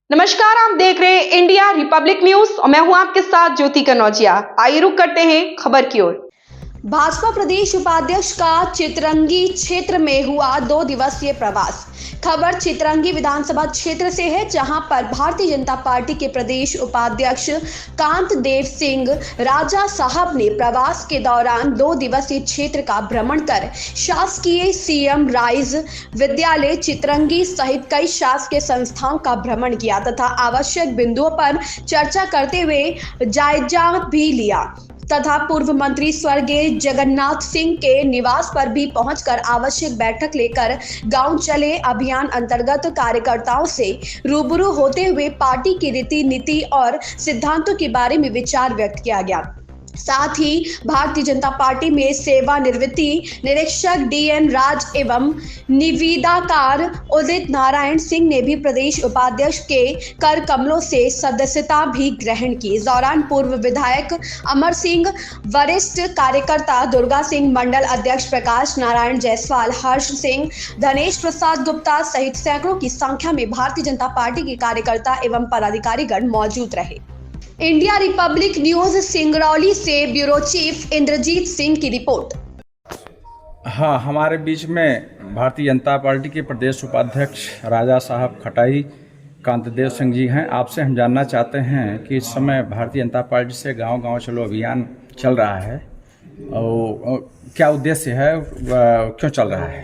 नमस्कार, आप देख रहे हैं इंडिया रिपब्लिक न्यूज और मैं हूं आपके साथ ज्योति कनौजिया। आइए रुक करते हैं खबर की ओर। भाजपा प्रदेश उपाध्यक्ष का चितरंगी क्षेत्र में हुआ 2 दिवसीय प्रवास। खबर चितरंगी विधानसभा क्षेत्र से है, जहां पर भारतीय जनता पार्टी के प्रदेश उपाध्यक्ष कांतदेव सिंह राजा साहब ने प्रवास के दौरान 2 दिवसीय क्षेत्र का भ्रमण कर शासकीय सीएम राइज विद्यालय चितरंगी सहित कई शासकीय संस्थाओं का भ्रमण किया तथा आवश्यक बिंदुओं पर चर्चा करते हुए जायजा भी लिया तथा पूर्व मंत्री स्वर्गीय जगन्नाथ सिंह के निवास पर भी पहुंचकर आवश्यक बैठक लेकर गांव चले अभियान अंतर्गत कार्यकर्ताओं से रूबरू होते हुए पार्टी की रीति नीति और सिद्धांतों के बारे में विचार व्यक्त किया गया। साथ ही भारतीय जनता पार्टी में सेवानिवृत्ति निरीक्षक डीएन राज एवं निविदाकार उदित नारायण सिंह ने भी प्रदेश उपाध्यक्ष के कर कमलों से सदस्यता भी ग्रहण की। इस दौरान पूर्व विधायक अमर सिंह, वरिष्ठ कार्यकर्ता दुर्गा सिंह, मंडल अध्यक्ष प्रकाश नारायण जायसवाल, हर्ष सिंह, धनेश प्रसाद गुप्ता सहित सैकड़ों की संख्या में भारतीय जनता पार्टी के कार्यकर्ता एवं पदाधिकारीगण मौजूद रहे। इंडिया रिपब्लिक न्यूज सिंगरौली से ब्यूरो चीफ इंद्रजीत सिंह की रिपोर्ट। हाँ, हमारे बीच में भारतीय जनता पार्टी के प्रदेश उपाध्यक्ष राजा साहब खटाई कांतदेव सिंह जी हैं। आपसे हम जानना चाहते हैं कि इस समय भारतीय जनता पार्टी से गांव गांव चलो अभियान चल रहा है और क्या उद्देश्य है, क्यों चल रहा है,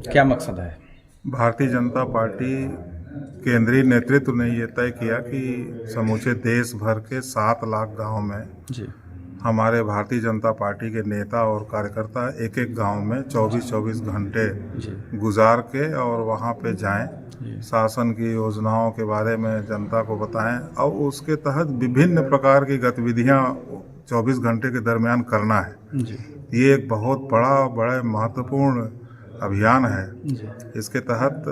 क्या मकसद है? भारतीय जनता पार्टी केंद्रीय नेतृत्व ने यह तय किया कि समूचे देश भर के 7 लाख गांव में जी हमारे भारतीय जनता पार्टी के नेता और कार्यकर्ता एक एक गांव में 24-24 घंटे गुजार के और वहां पे जाएं, शासन की योजनाओं के बारे में जनता को बताएं और उसके तहत विभिन्न प्रकार की गतिविधियां 24 घंटे के दरमियान करना है। ये एक बहुत बड़ा महत्वपूर्ण अभियान है। इसके तहत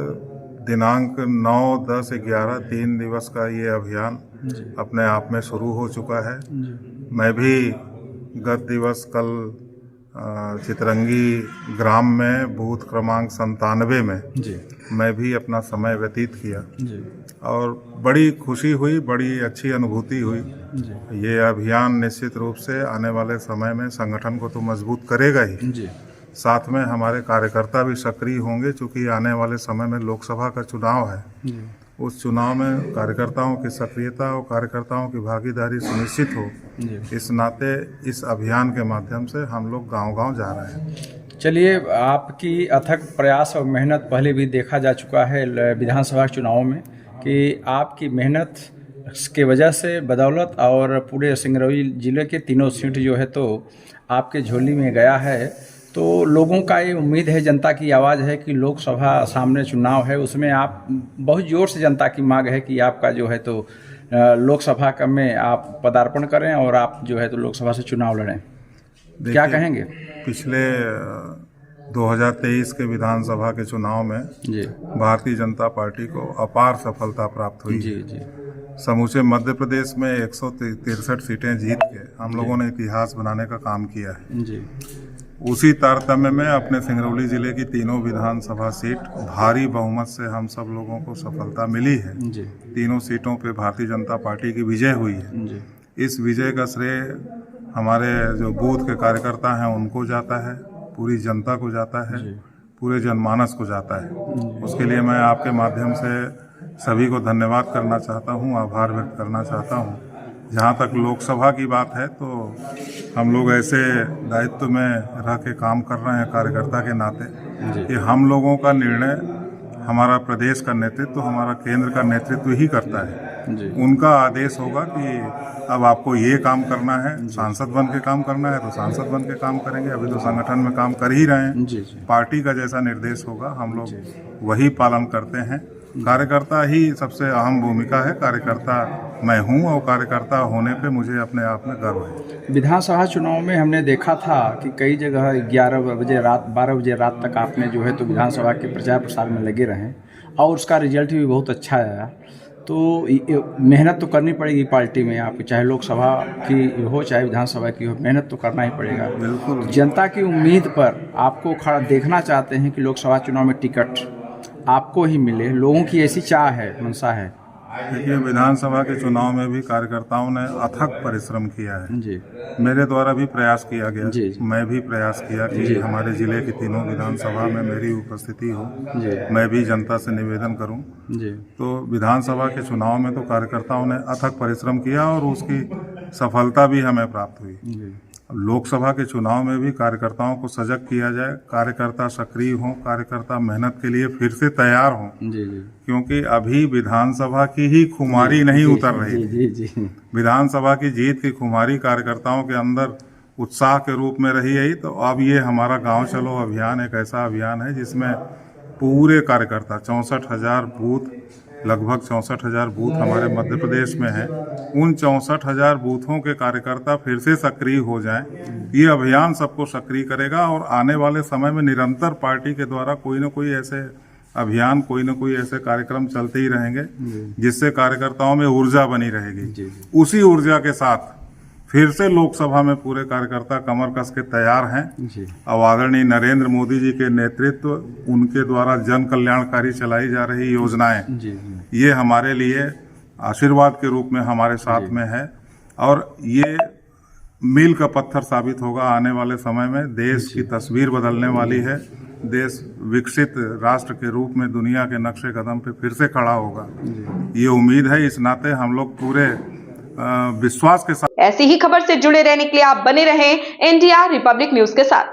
दिनांक 9, 10, 11 3 दिवस का ये अभियान अपने आप में शुरू हो चुका है। मैं भी गत दिवस कल चितरंगी ग्राम में बूथ क्रमांक 97 में मैं भी अपना समय व्यतीत किया और बड़ी खुशी हुई, बड़ी अच्छी अनुभूति हुई। ये अभियान निश्चित रूप से आने वाले समय में संगठन को तो मजबूत करेगा ही, साथ में हमारे कार्यकर्ता भी सक्रिय होंगे। चूँकि आने वाले समय में लोकसभा का चुनाव है, उस चुनाव में कार्यकर्ताओं की सक्रियता और कार्यकर्ताओं की भागीदारी सुनिश्चित हो, इस नाते इस अभियान के माध्यम से हम लोग गांव-गांव जा रहे हैं। चलिए, आपकी अथक प्रयास और मेहनत पहले भी देखा जा चुका है विधानसभा चुनावों में कि आपकी मेहनत के वजह से बदौलत और पूरे सिंगरौली जिले के तीनों सीट जो है तो आपके झोली में गया है। तो लोगों का ये उम्मीद है, जनता की आवाज़ है कि लोकसभा सामने चुनाव है, उसमें आप बहुत ज़ोर से जनता की मांग है कि आपका जो है तो लोकसभा का में आप पदार्पण करें और आप जो है तो लोकसभा से चुनाव लड़ें। क्या कहेंगे? पिछले 2023 के विधानसभा के चुनाव में भारतीय जनता पार्टी को अपार सफलता प्राप्त हुई। समूचे मध्य प्रदेश में 163 सीटें जीत के हम लोगों ने इतिहास बनाने का काम किया है। उसी तारतम्य में अपने सिंगरौली जिले की तीनों विधानसभा सीट भारी बहुमत से हम सब लोगों को सफलता मिली है। तीनों सीटों पे भारतीय जनता पार्टी की विजय हुई है। इस विजय का श्रेय हमारे जो बूथ के कार्यकर्ता हैं उनको जाता है, पूरी जनता को जाता है, पूरे जनमानस को जाता है। उसके लिए मैं आपके माध्यम से सभी को धन्यवाद करना चाहता हूँ, आभार व्यक्त करना चाहता हूँ। जहाँ तक लोकसभा की बात है तो हम लोग ऐसे दायित्व में रह के काम कर रहे हैं कार्यकर्ता के नाते कि हम लोगों का निर्णय हमारा प्रदेश का नेतृत्व, हमारा केंद्र का नेतृत्व ही करता है। उनका आदेश होगा कि अब आपको ये काम करना है, सांसद बन के काम करना है तो सांसद बन के काम करेंगे। अभी तो संगठन में काम कर ही रहे हैं। पार्टी का जैसा निर्देश होगा हम लोग वही पालन करते हैं। कार्यकर्ता ही सबसे अहम भूमिका है। कार्यकर्ता मैं हूं और कार्यकर्ता होने पे मुझे अपने आप में गर्व है। विधानसभा चुनाव में हमने देखा था कि कई जगह 11 बजे रात, 12 बजे रात तक आपने जो है तो विधानसभा के प्रचार प्रसार में लगे रहे और उसका रिजल्ट भी बहुत अच्छा आया। तो मेहनत तो करनी पड़ेगी पार्टी में, आपकी चाहे लोकसभा की हो चाहे विधानसभा की हो, मेहनत तो करना ही पड़ेगा। बिल्कुल। जनता की उम्मीद पर आपको खड़ा देखना चाहते हैं कि लोकसभा चुनाव में टिकट आपको ही मिले, लोगों की ऐसी चाह है, मंशा है। देखिए, विधानसभा के चुनाव में भी कार्यकर्ताओं ने अथक परिश्रम किया है जी। मेरे द्वारा भी प्रयास किया गया। जी। मैं भी प्रयास किया कि हमारे जिले की तीनों विधानसभा में मेरी उपस्थिति हो। जी। मैं भी जनता से निवेदन करूं। जी। तो विधानसभा के चुनाव में तो कार्यकर्ताओं ने अथक परिश्रम किया और उसकी सफलता भी हमें प्राप्त हुई। जी। लोकसभा के चुनाव में भी कार्यकर्ताओं को सजग किया जाए, कार्यकर्ता सक्रिय हों, कार्यकर्ता मेहनत के लिए फिर से तैयार हों। जी। जी। क्योंकि अभी विधानसभा की ही खुमारी नहीं उतर रही थी। जी। विधानसभा की जीत की खुमारी कार्यकर्ताओं के अंदर उत्साह के रूप में रही है। तो अब ये हमारा गांव चलो अभियान एक ऐसा अभियान है जिसमें पूरे कार्यकर्ता 64,000 बूथ, लगभग 64,000 बूथ हमारे मध्य प्रदेश में हैं। उन 64,000 बूथों के कार्यकर्ता फिर से सक्रिय हो जाएं। ये अभियान सबको सक्रिय करेगा और आने वाले समय में निरंतर पार्टी के द्वारा कोई न कोई ऐसे अभियान, कोई न कोई ऐसे कार्यक्रम चलते ही रहेंगे जिससे कार्यकर्ताओं में ऊर्जा बनी रहेगी। उसी ऊर्जा के साथ फिर से लोकसभा में पूरे कार्यकर्ता कमर कस के तैयार हैं। अब आदरणीय नरेंद्र मोदी जी के नेतृत्व, उनके द्वारा जन कल्याणकारी चलाई जा रही योजनाएं, ये हमारे लिए आशीर्वाद के रूप में हमारे साथ में है और ये मील का पत्थर साबित होगा। आने वाले समय में देश की तस्वीर बदलने वाली है। देश विकसित राष्ट्र के रूप में दुनिया के नक्शे कदम पे फिर से खड़ा होगा, ये उम्मीद है। इस नाते हम लोग पूरे विश्वास के साथ ऐसी ही खबर से जुड़े रहने के लिए आप बने रहें इंडिया रिपब्लिक न्यूज के साथ।